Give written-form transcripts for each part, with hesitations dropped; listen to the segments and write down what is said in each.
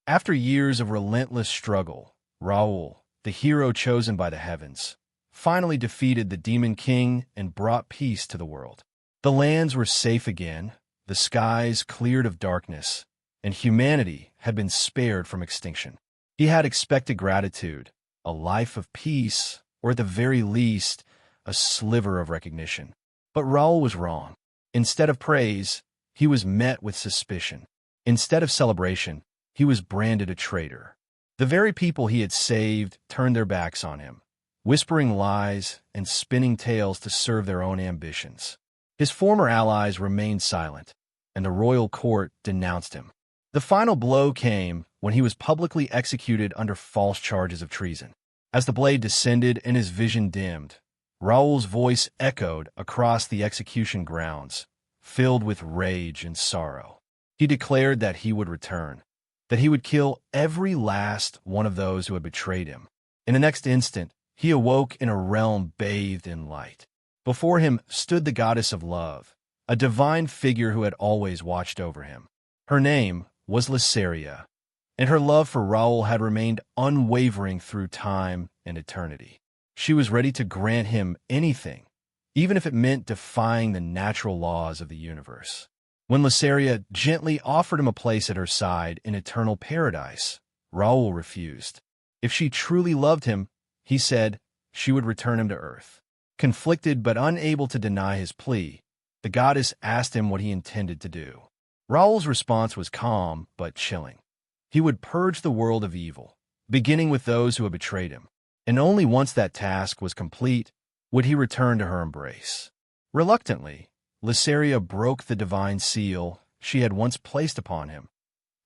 After years of relentless struggle, Raul, the hero chosen by the heavens, finally defeated the Demon King and brought peace to the world. The lands were safe again, the skies cleared of darkness, and humanity had been spared from extinction. He had expected gratitude, a life of peace, or at the very least, a sliver of recognition. But Raul was wrong. Instead of praise, he was met with suspicion. Instead of celebration, he was branded a traitor. The very people he had saved turned their backs on him, whispering lies and spinning tales to serve their own ambitions. His former allies remained silent, and the royal court denounced him. The final blow came when he was publicly executed under false charges of treason. As the blade descended and his vision dimmed, Raul's voice echoed across the execution grounds, filled with rage and sorrow. He declared that he would return, that he would kill every last one of those who had betrayed him. In the next instant, he awoke in a realm bathed in light. Before him stood the goddess of love, a divine figure who had always watched over him. Her name was Lysaria, and her love for Raul had remained unwavering through time and eternity. She was ready to grant him anything, even if it meant defying the natural laws of the universe. When Lysaria gently offered him a place at her side in eternal paradise, Raul refused. If she truly loved him, he said, she would return him to Earth. Conflicted but unable to deny his plea, the goddess asked him what he intended to do. Raul's response was calm but chilling. He would purge the world of evil, beginning with those who had betrayed him, and only once that task was complete would he return to her embrace. Reluctantly, Lysaria broke the divine seal she had once placed upon him,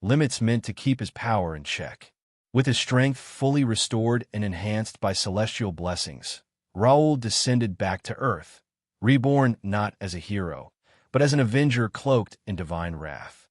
limits meant to keep his power in check. With his strength fully restored and enhanced by celestial blessings, Raul descended back to Earth, reborn not as a hero, but as an avenger cloaked in divine wrath.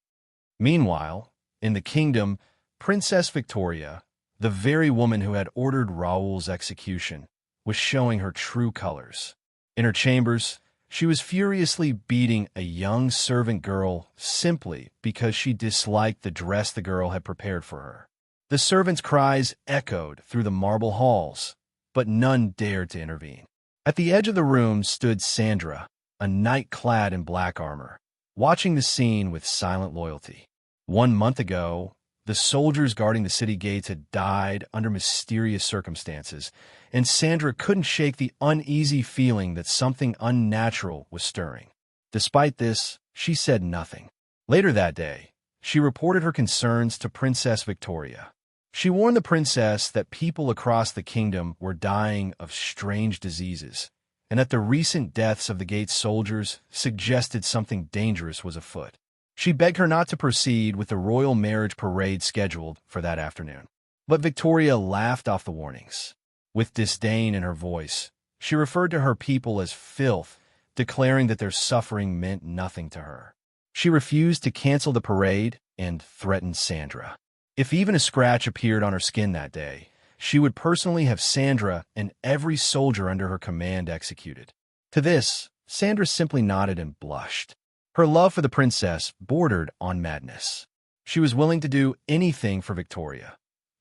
Meanwhile, in the kingdom, Princess Victoria, the very woman who had ordered Raul's execution, was showing her true colors. In her chambers, she was furiously beating a young servant girl simply because she disliked the dress the girl had prepared for her. The servant's cries echoed through the marble halls, but none dared to intervene. At the edge of the room stood Sandra, a knight clad in black armor, watching the scene with silent loyalty. 1 month ago, the soldiers guarding the city gates had died under mysterious circumstances, and Sandra couldn't shake the uneasy feeling that something unnatural was stirring. Despite this, she said nothing. Later that day, she reported her concerns to Princess Victoria. She warned the princess that people across the kingdom were dying of strange diseases, and that the recent deaths of the gate's soldiers suggested something dangerous was afoot. She begged her not to proceed with the royal marriage parade scheduled for that afternoon. But Victoria laughed off the warnings. With disdain in her voice, she referred to her people as filth, declaring that their suffering meant nothing to her. She refused to cancel the parade and threatened Sandra. If even a scratch appeared on her skin that day, she would personally have Sandra and every soldier under her command executed. To this, Sandra simply nodded and blushed. Her love for the princess bordered on madness. She was willing to do anything for Victoria,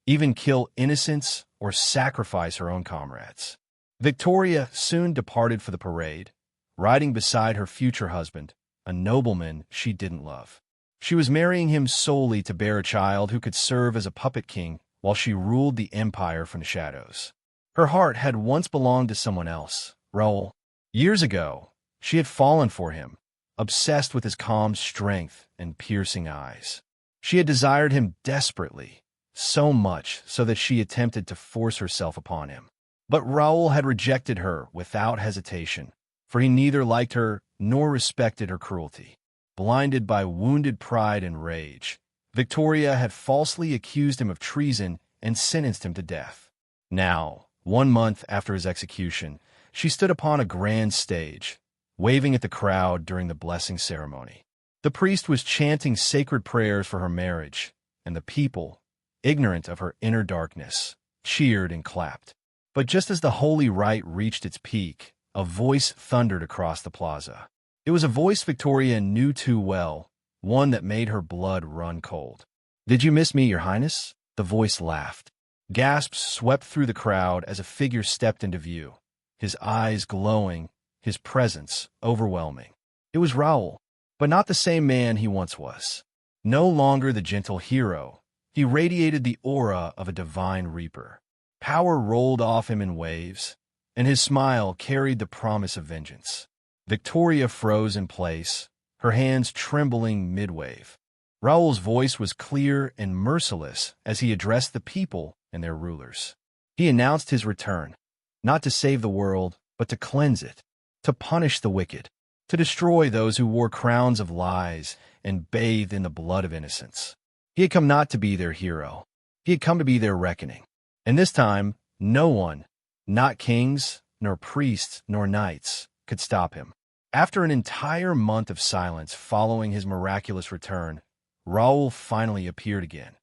even kill innocents or sacrifice her own comrades. Victoria soon departed for the parade, riding beside her future husband, a nobleman she didn't love. She was marrying him solely to bear a child who could serve as a puppet king while she ruled the empire from the shadows. Her heart had once belonged to someone else, Raul. Years ago, she had fallen for him, obsessed with his calm strength and piercing eyes. She had desired him desperately, so much so that she attempted to force herself upon him. But Raul had rejected her without hesitation, for he neither liked her nor respected her cruelty. Blinded by wounded pride and rage, Victoria had falsely accused him of treason and sentenced him to death. Now, 1 month after his execution, she stood upon a grand stage, waving at the crowd during the blessing ceremony. The priest was chanting sacred prayers for her marriage, and the people, ignorant of her inner darkness, cheered and clapped. But just as the holy rite reached its peak, a voice thundered across the plaza. It was a voice Victoria knew too well, one that made her blood run cold. "Did you miss me, Your Highness?" The voice laughed. Gasps swept through the crowd as a figure stepped into view, his eyes glowing, his presence overwhelming. It was Raoul, but not the same man he once was. No longer the gentle hero, he radiated the aura of a divine reaper. Power rolled off him in waves, and his smile carried the promise of vengeance. Victoria froze in place, her hands trembling mid-wave. Raoul's voice was clear and merciless as he addressed the people and their rulers. He announced his return, not to save the world, but to cleanse it, to punish the wicked, to destroy those who wore crowns of lies and bathed in the blood of innocence. He had come not to be their hero. He had come to be their reckoning. And this time, no one, not kings, nor priests, nor knights, could stop him. After an entire month of silence following his miraculous return, Raoul finally appeared again.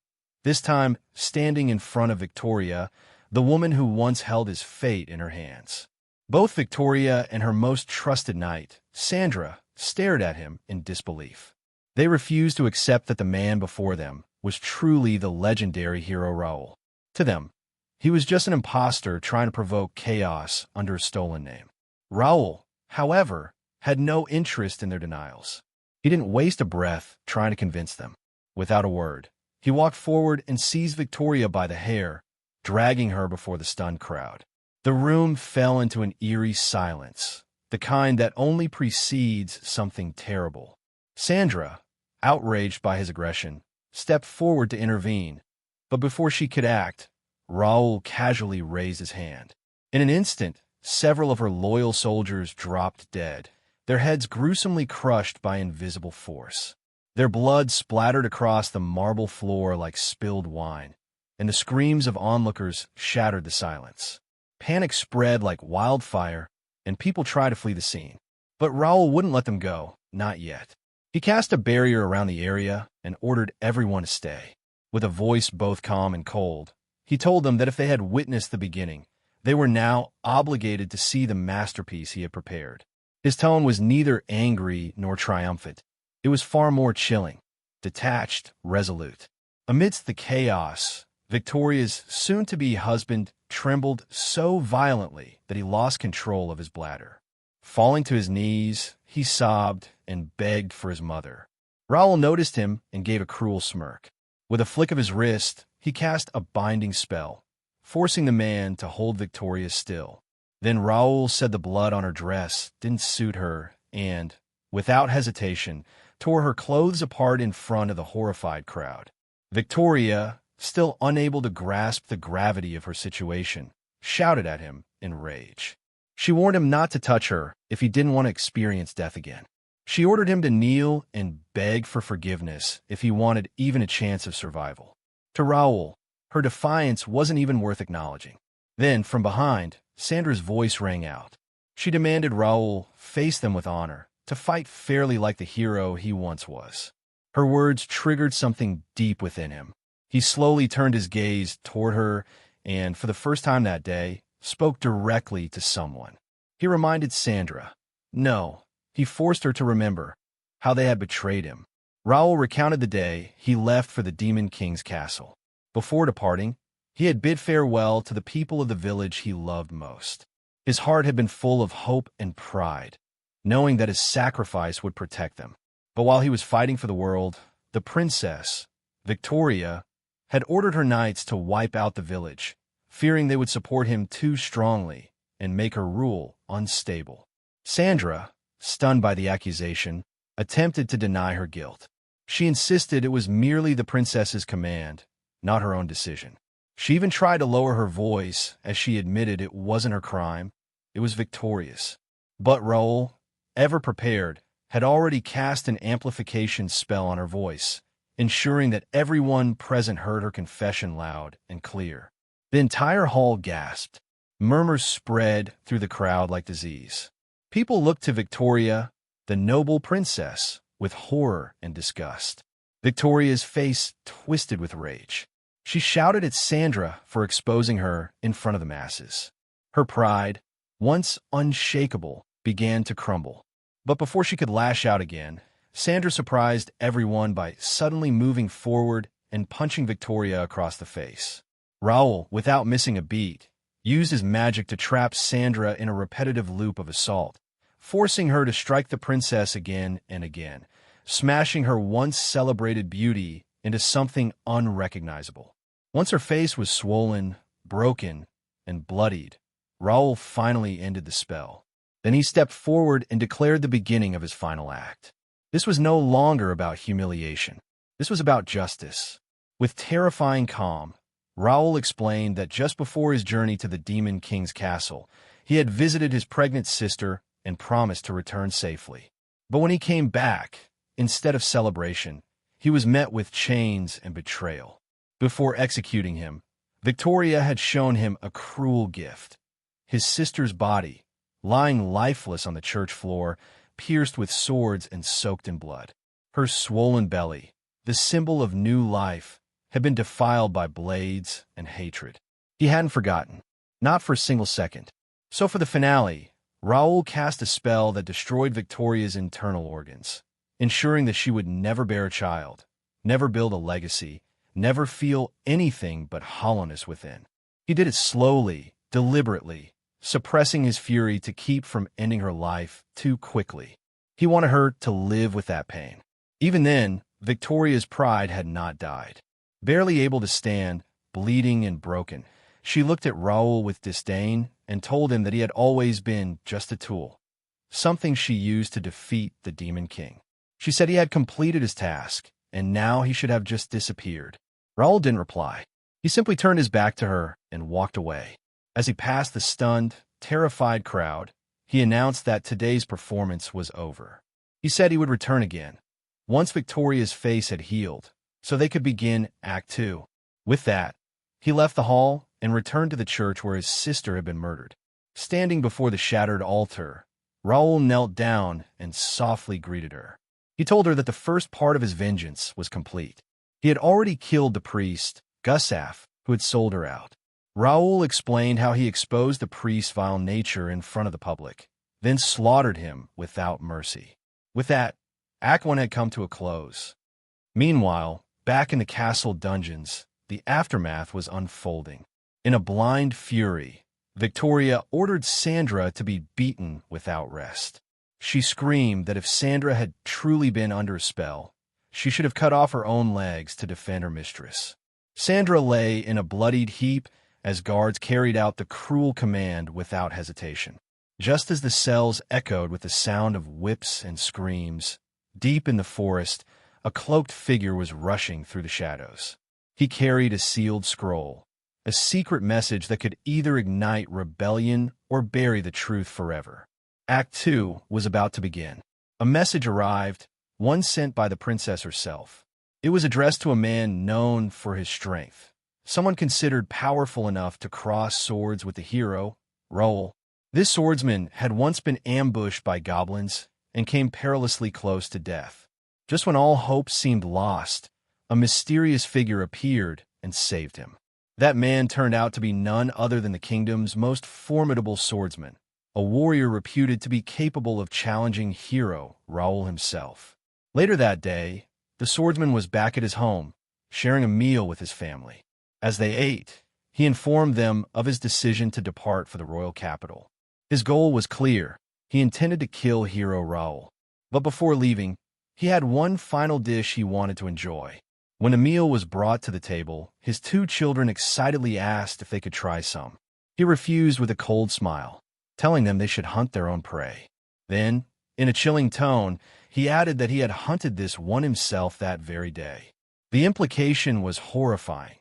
This time, standing in front of Victoria, the woman who once held his fate in her hands. Both Victoria and her most trusted knight, Sandra, stared at him in disbelief. They refused to accept that the man before them was truly the legendary hero Raoul. To them, he was just an imposter trying to provoke chaos under a stolen name. Raoul, however, had no interest in their denials. He didn't waste a breath trying to convince them. Without a word, he walked forward and seized Victoria by the hair, dragging her before the stunned crowd. The room fell into an eerie silence, the kind that only precedes something terrible. Sandra, outraged by his aggression, stepped forward to intervene, but before she could act, Raoul casually raised his hand. In an instant, several of her loyal soldiers dropped dead, their heads gruesomely crushed by invisible force. Their blood splattered across the marble floor like spilled wine, and the screams of onlookers shattered the silence. Panic spread like wildfire, and people tried to flee the scene. But Raoul wouldn't let them go, not yet. He cast a barrier around the area and ordered everyone to stay. With a voice both calm and cold, he told them that if they had witnessed the beginning, they were now obligated to see the masterpiece he had prepared. His tone was neither angry nor triumphant. It was far more chilling, detached, resolute. Amidst the chaos, Victoria's soon-to-be husband trembled so violently that he lost control of his bladder. Falling to his knees, he sobbed and begged for his mother. Raoul noticed him and gave a cruel smirk. With a flick of his wrist, he cast a binding spell, forcing the man to hold Victoria still. Then Raoul said the blood on her dress didn't suit her and, without hesitation, tore her clothes apart in front of the horrified crowd. Victoria, still unable to grasp the gravity of her situation, shouted at him in rage. She warned him not to touch her if he didn't want to experience death again. She ordered him to kneel and beg for forgiveness if he wanted even a chance of survival. To Raoul, her defiance wasn't even worth acknowledging. Then, from behind, Sandra's voice rang out. She demanded Raoul face them with honor, to fight fairly like the hero he once was. Her words triggered something deep within him. He slowly turned his gaze toward her and, for the first time that day, spoke directly to someone. He reminded Sandra. No, he forced her to remember how they had betrayed him. Raoul recounted the day he left for the Demon King's castle. Before departing, he had bid farewell to the people of the village he loved most. His heart had been full of hope and pride, knowing that his sacrifice would protect them. But while he was fighting for the world, the princess, Victoria, had ordered her knights to wipe out the village, fearing they would support him too strongly and make her rule unstable. Sandra, stunned by the accusation, attempted to deny her guilt. She insisted it was merely the princess's command, not her own decision. She even tried to lower her voice as she admitted it wasn't her crime, it was Victoria's. But Raoul, ever prepared, had already cast an amplification spell on her voice, ensuring that everyone present heard her confession loud and clear. The entire hall gasped. Murmurs spread through the crowd like disease. People looked to Victoria, the noble princess, with horror and disgust. Victoria's face twisted with rage. She shouted at Sandra for exposing her in front of the masses. Her pride, once unshakable, began to crumble. But before she could lash out again, Sandra surprised everyone by suddenly moving forward and punching Victoria across the face. Raoul, without missing a beat, used his magic to trap Sandra in a repetitive loop of assault, forcing her to strike the princess again and again, smashing her once celebrated beauty into something unrecognizable. Once her face was swollen, broken, and bloodied, Raoul finally ended the spell. Then he stepped forward and declared the beginning of his final act. This was no longer about humiliation. This was about justice. With terrifying calm, Raoul explained that just before his journey to the Demon King's castle, he had visited his pregnant sister and promised to return safely. But when he came back, instead of celebration, he was met with chains and betrayal. Before executing him, Victoria had shown him a cruel gift. His sister's body, lying lifeless on the church floor, pierced with swords and soaked in blood. Her swollen belly, the symbol of new life, had been defiled by blades and hatred. He hadn't forgotten, not for a single second. So for the finale, Raoul cast a spell that destroyed Victoria's internal organs, ensuring that she would never bear a child, never build a legacy, never feel anything but hollowness within. He did it slowly, deliberately, suppressing his fury to keep from ending her life too quickly. He wanted her to live with that pain. Even then, Victoria's pride had not died. Barely able to stand, bleeding and broken, she looked at Raoul with disdain and told him that he had always been just a tool, something she used to defeat the Demon King. She said he had completed his task, and now he should have just disappeared. Raoul didn't reply. He simply turned his back to her and walked away. As he passed the stunned, terrified crowd, he announced that today's performance was over. He said he would return again, once Victoria's face had healed, so they could begin Act 2. With that, he left the hall and returned to the church where his sister had been murdered. Standing before the shattered altar, Raoul knelt down and softly greeted her. He told her that the first part of his vengeance was complete. He had already killed the priest, Gusaf, who had sold her out. Raoul explained how he exposed the priest's vile nature in front of the public, then slaughtered him without mercy. With that, Act 1 had come to a close. Meanwhile, back in the castle dungeons, the aftermath was unfolding. In a blind fury, Victoria ordered Sandra to be beaten without rest. She screamed that if Sandra had truly been under a spell, she should have cut off her own legs to defend her mistress. Sandra lay in a bloodied heap as guards carried out the cruel command without hesitation. Just as the cells echoed with the sound of whips and screams, deep in the forest, a cloaked figure was rushing through the shadows. He carried a sealed scroll, a secret message that could either ignite rebellion or bury the truth forever. Act 2 was about to begin. A message arrived, one sent by the princess herself. It was addressed to a man known for his strength, someone considered powerful enough to cross swords with the hero, Raoul. This swordsman had once been ambushed by goblins and came perilously close to death. Just when all hope seemed lost, a mysterious figure appeared and saved him. That man turned out to be none other than the kingdom's most formidable swordsman, a warrior reputed to be capable of challenging hero Raoul himself. Later that day, the swordsman was back at his home, sharing a meal with his family. As they ate, he informed them of his decision to depart for the royal capital. His goal was clear. He intended to kill hero Raoul. But before leaving, he had one final dish he wanted to enjoy. When a meal was brought to the table, his two children excitedly asked if they could try some. He refused with a cold smile, telling them they should hunt their own prey. Then, in a chilling tone, he added that he had hunted this one himself that very day. The implication was horrifying.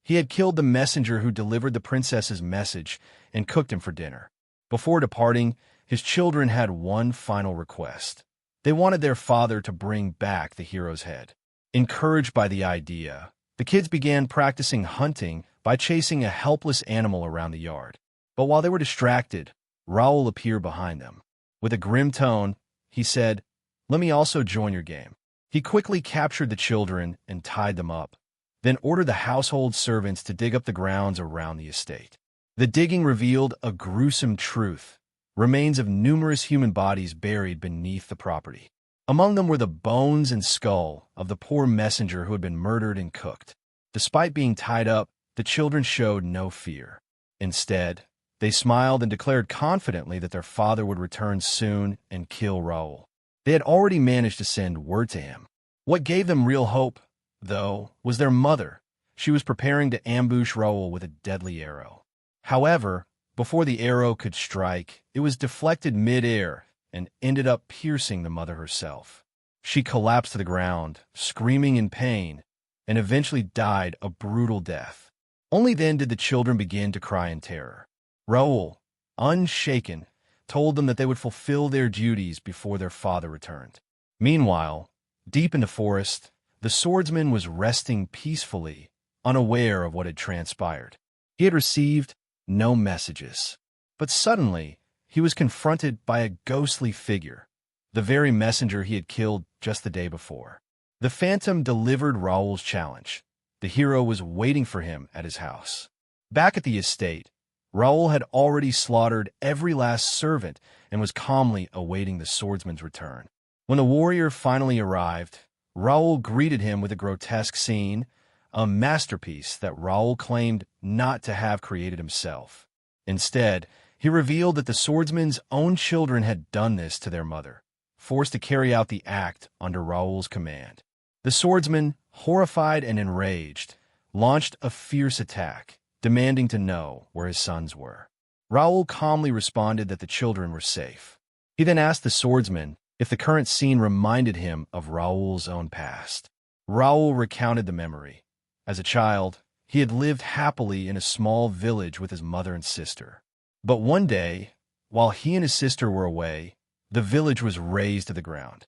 He had killed the messenger who delivered the princess's message and cooked him for dinner. Before departing, his children had one final request. They wanted their father to bring back the hero's head. Encouraged by the idea, the kids began practicing hunting by chasing a helpless animal around the yard. But while they were distracted, Raoul appeared behind them. With a grim tone, he said, "Let me also join your game." He quickly captured the children and tied them up, then ordered the household servants to dig up the grounds around the estate. The digging revealed a gruesome truth: remains of numerous human bodies buried beneath the property. Among them were the bones and skull of the poor messenger who had been murdered and cooked. Despite being tied up, the children showed no fear. Instead, they smiled and declared confidently that their father would return soon and kill Raoul. They had already managed to send word to him. What gave them real hope, though, was their mother. She was preparing to ambush Raoul with a deadly arrow. However, before the arrow could strike, it was deflected mid-air and ended up piercing the mother herself. She collapsed to the ground, screaming in pain, and eventually died a brutal death. Only then did the children begin to cry in terror. Raoul, unshaken, told them that they would fulfill their duties before their father returned. Meanwhile, deep in the forest, the swordsman was resting peacefully, unaware of what had transpired. He had received no messages. But suddenly, he was confronted by a ghostly figure, the very messenger he had killed just the day before. The phantom delivered Raoul's challenge. The hero was waiting for him at his house. Back at the estate, Raoul had already slaughtered every last servant and was calmly awaiting the swordsman's return. When the warrior finally arrived, Raoul greeted him with a grotesque scene, a masterpiece that Raoul claimed not to have created himself. Instead, he revealed that the swordsman's own children had done this to their mother, forced to carry out the act under Raoul's command. The swordsman, horrified and enraged, launched a fierce attack, demanding to know where his sons were. Raoul calmly responded that the children were safe. He then asked the swordsman if the current scene reminded him of Raoul's own past. Raoul recounted the memory. As a child, he had lived happily in a small village with his mother and sister. But one day, while he and his sister were away, the village was razed to the ground.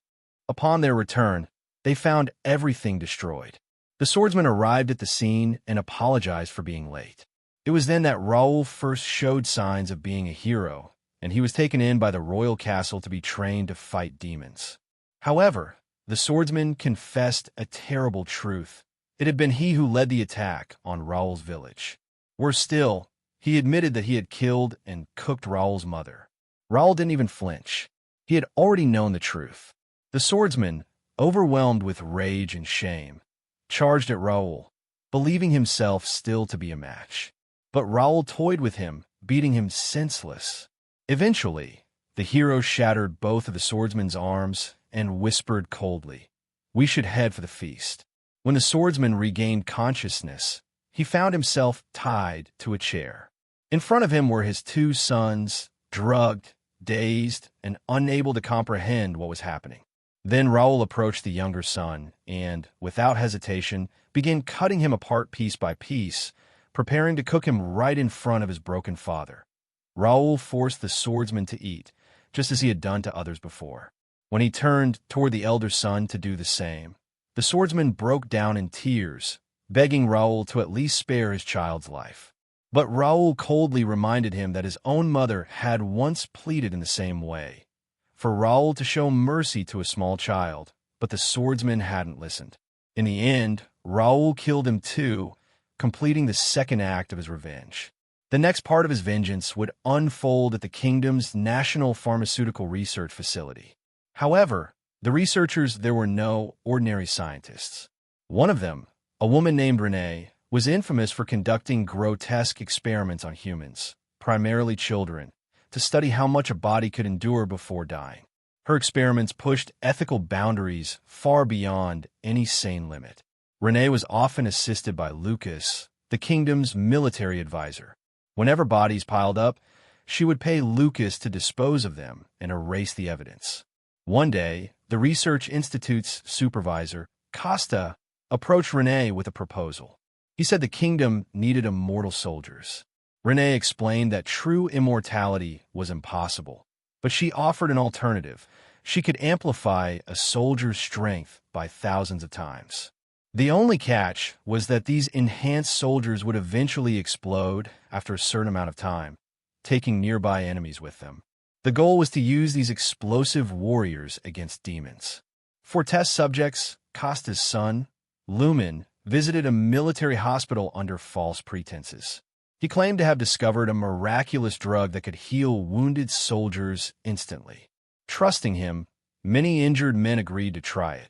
Upon their return, they found everything destroyed. The swordsman arrived at the scene and apologized for being late. It was then that Raoul first showed signs of being a hero, and he was taken in by the royal castle to be trained to fight demons. However, the swordsman confessed a terrible truth. It had been he who led the attack on Raoul's village. Worse still, he admitted that he had killed and cooked Raoul's mother. Raoul didn't even flinch. He had already known the truth. The swordsman, overwhelmed with rage and shame, charged at Raoul, believing himself still to be a match. But Raoul toyed with him, beating him senseless. Eventually, the hero shattered both of the swordsman's arms and whispered coldly, "We should head for the feast." When the swordsman regained consciousness, he found himself tied to a chair. In front of him were his two sons, drugged, dazed, and unable to comprehend what was happening. Then Raoul approached the younger son and, without hesitation, began cutting him apart piece by piece, preparing to cook him right in front of his broken father. Raoul forced the swordsman to eat, just as he had done to others before. When he turned toward the elder son to do the same, the swordsman broke down in tears, begging Raoul to at least spare his child's life. But Raoul coldly reminded him that his own mother had once pleaded in the same way, for Raoul to show mercy to a small child, but the swordsman hadn't listened. In the end, Raoul killed him too, completing the second act of his revenge. The next part of his vengeance would unfold at the kingdom's National Pharmaceutical Research Facility. However, the researchers there were no ordinary scientists. One of them, a woman named Renee, was infamous for conducting grotesque experiments on humans, primarily children, to study how much a body could endure before dying. Her experiments pushed ethical boundaries far beyond any sane limit. Renee was often assisted by Lucas, the kingdom's military advisor. Whenever bodies piled up, she would pay Lucas to dispose of them and erase the evidence. One day, the Research Institute's supervisor, Costa, approached Renee with a proposal. He said the kingdom needed immortal soldiers. Renee explained that true immortality was impossible, but she offered an alternative. She could amplify a soldier's strength by thousands of times. The only catch was that these enhanced soldiers would eventually explode after a certain amount of time, taking nearby enemies with them. The goal was to use these explosive warriors against demons. For test subjects, Costa's son, Lumen, visited a military hospital under false pretenses. He claimed to have discovered a miraculous drug that could heal wounded soldiers instantly. Trusting him, many injured men agreed to try it.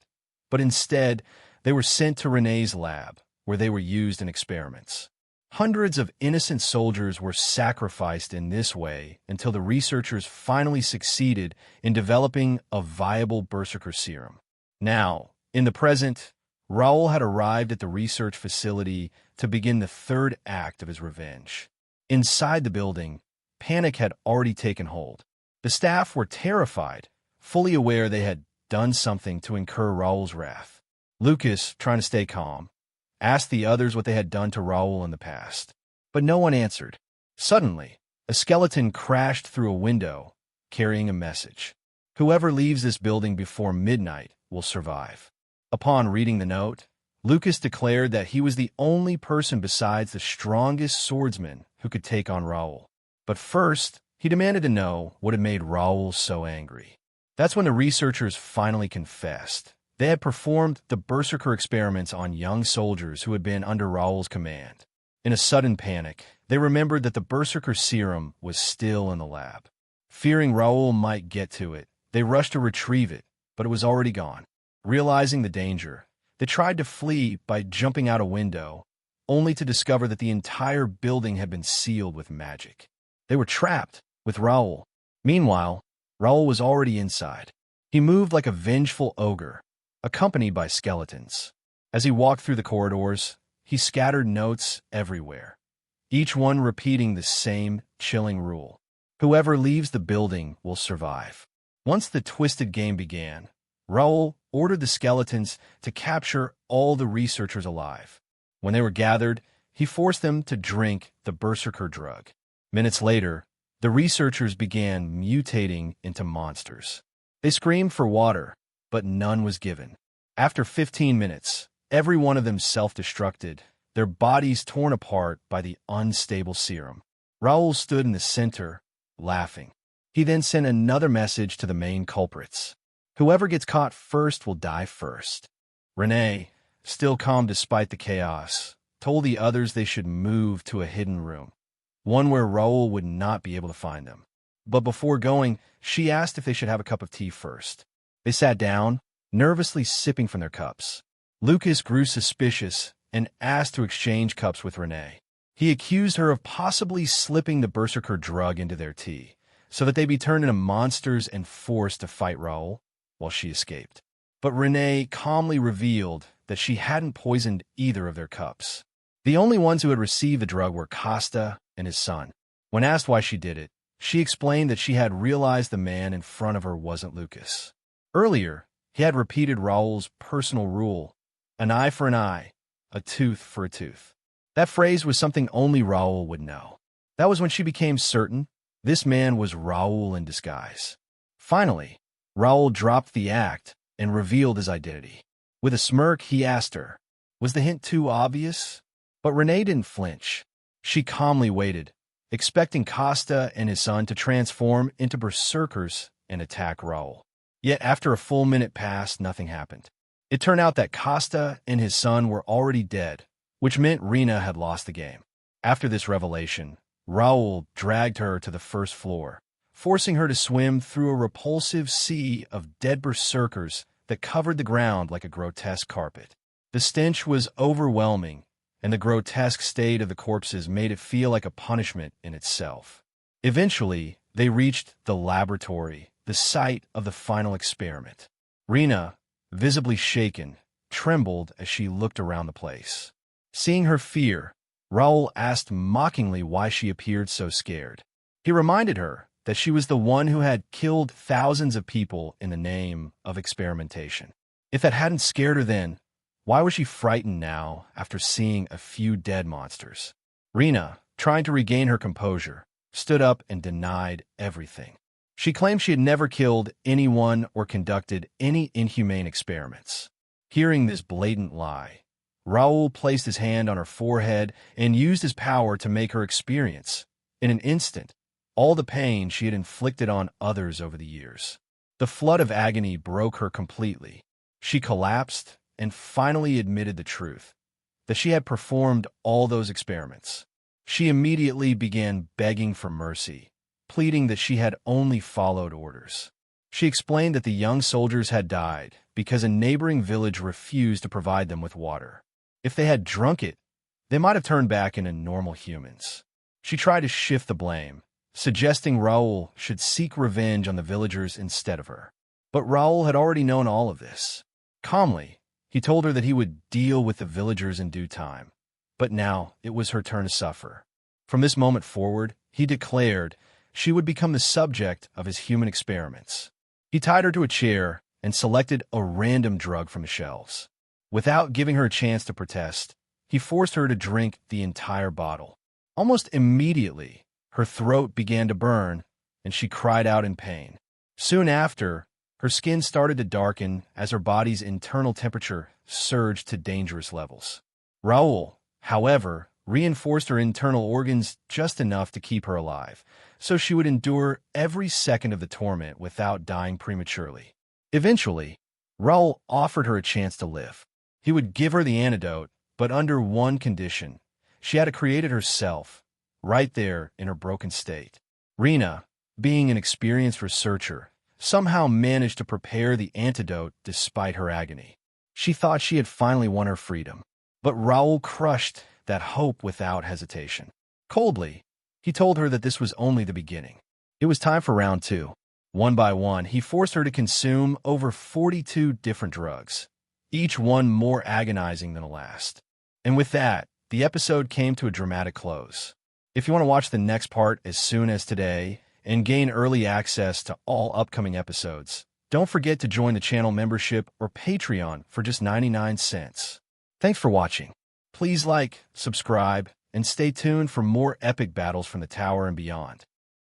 But instead, they were sent to Renee's lab, where they were used in experiments. Hundreds of innocent soldiers were sacrificed in this way until the researchers finally succeeded in developing a viable berserker serum. Now, in the present, Raoul had arrived at the research facility to begin the third act of his revenge. Inside the building, panic had already taken hold. The staff were terrified, fully aware they had done something to incur Raoul's wrath. Lucas, trying to stay calm, asked the others what they had done to Raoul in the past. But no one answered. Suddenly, a skeleton crashed through a window, carrying a message. Whoever leaves this building before midnight will survive. Upon reading the note, Lucas declared that he was the only person besides the strongest swordsman who could take on Raoul. But first, he demanded to know what had made Raoul so angry. That's when the researchers finally confessed. They had performed the berserker experiments on young soldiers who had been under Raoul's command. In a sudden panic, they remembered that the berserker serum was still in the lab. Fearing Raoul might get to it, they rushed to retrieve it, but it was already gone. Realizing the danger, they tried to flee by jumping out a window, only to discover that the entire building had been sealed with magic. They were trapped with Raoul. Meanwhile, Raoul was already inside. He moved like a vengeful ogre, accompanied by skeletons. As he walked through the corridors, he scattered notes everywhere, each one repeating the same chilling rule. Whoever leaves the building will survive. Once the twisted game began, Raoul ordered the skeletons to capture all the researchers alive. When they were gathered, he forced them to drink the berserker drug. Minutes later, the researchers began mutating into monsters. They screamed for water, but none was given. After 15 minutes, every one of them self-destructed, their bodies torn apart by the unstable serum. Raoul stood in the center, laughing. He then sent another message to the main culprits. Whoever gets caught first will die first. Renee, still calm despite the chaos, told the others they should move to a hidden room, one where Raoul would not be able to find them. But before going, she asked if they should have a cup of tea first. They sat down, nervously sipping from their cups. Lucas grew suspicious and asked to exchange cups with Renee. He accused her of possibly slipping the berserker drug into their tea, so that they be turned into monsters and forced to fight Raoul, while she escaped. But Renee calmly revealed that she hadn't poisoned either of their cups. The only ones who had received the drug were Costa and his son. When asked why she did it, she explained that she had realized the man in front of her wasn't Lucas. Earlier, he had repeated Raoul's personal rule, an eye for an eye, a tooth for a tooth. That phrase was something only Raoul would know. That was when she became certain this man was Raoul in disguise. Finally, Raoul dropped the act and revealed his identity. With a smirk, he asked her, was the hint too obvious? But Renee didn't flinch. She calmly waited, expecting Costa and his son to transform into berserkers and attack Raoul. Yet after a full minute passed, nothing happened. It turned out that Costa and his son were already dead, which meant Rena had lost the game. After this revelation, Raoul dragged her to the first floor, forcing her to swim through a repulsive sea of dead berserkers that covered the ground like a grotesque carpet. The stench was overwhelming, and the grotesque state of the corpses made it feel like a punishment in itself. Eventually, they reached the laboratory, the site of the final experiment. Rena, visibly shaken, trembled as she looked around the place. Seeing her fear, Raoul asked mockingly why she appeared so scared. He reminded her that she was the one who had killed thousands of people in the name of experimentation. If that hadn't scared her then, why was she frightened now after seeing a few dead monsters? Rena, trying to regain her composure, stood up and denied everything. She claimed she had never killed anyone or conducted any inhumane experiments. Hearing this blatant lie, Raoul placed his hand on her forehead and used his power to make her experience, in an instant, all the pain she had inflicted on others over the years. The flood of agony broke her completely. She collapsed and finally admitted the truth, that she had performed all those experiments. She immediately began begging for mercy, pleading that she had only followed orders. She explained that the young soldiers had died because a neighboring village refused to provide them with water. If they had drunk it, they might have turned back into normal humans. She tried to shift the blame, suggesting Raoul should seek revenge on the villagers instead of her. But Raoul had already known all of this. Calmly, he told her that he would deal with the villagers in due time. But now it was her turn to suffer. From this moment forward, he declared she would become the subject of his human experiments. He tied her to a chair and selected a random drug from the shelves. Without giving her a chance to protest, he forced her to drink the entire bottle. Almost immediately, her throat began to burn, and she cried out in pain. Soon after, her skin started to darken as her body's internal temperature surged to dangerous levels. Raoul, however, reinforced her internal organs just enough to keep her alive, so she would endure every second of the torment without dying prematurely. Eventually, Raoul offered her a chance to live. He would give her the antidote, but under one condition. She had to create it herself, right there in her broken state. Rena, being an experienced researcher, somehow managed to prepare the antidote despite her agony. She thought she had finally won her freedom, but Raoul crushed that hope without hesitation. Coldly, he told her that this was only the beginning. It was time for round two. One by one, he forced her to consume over 42 different drugs, each one more agonizing than the last. And with that, the episode came to a dramatic close. If you want to watch the next part as soon as today and gain early access to all upcoming episodes, don't forget to join the channel membership or Patreon for just 99 cents. Thanks for watching. Please like, subscribe, and stay tuned for more epic battles from the tower and beyond.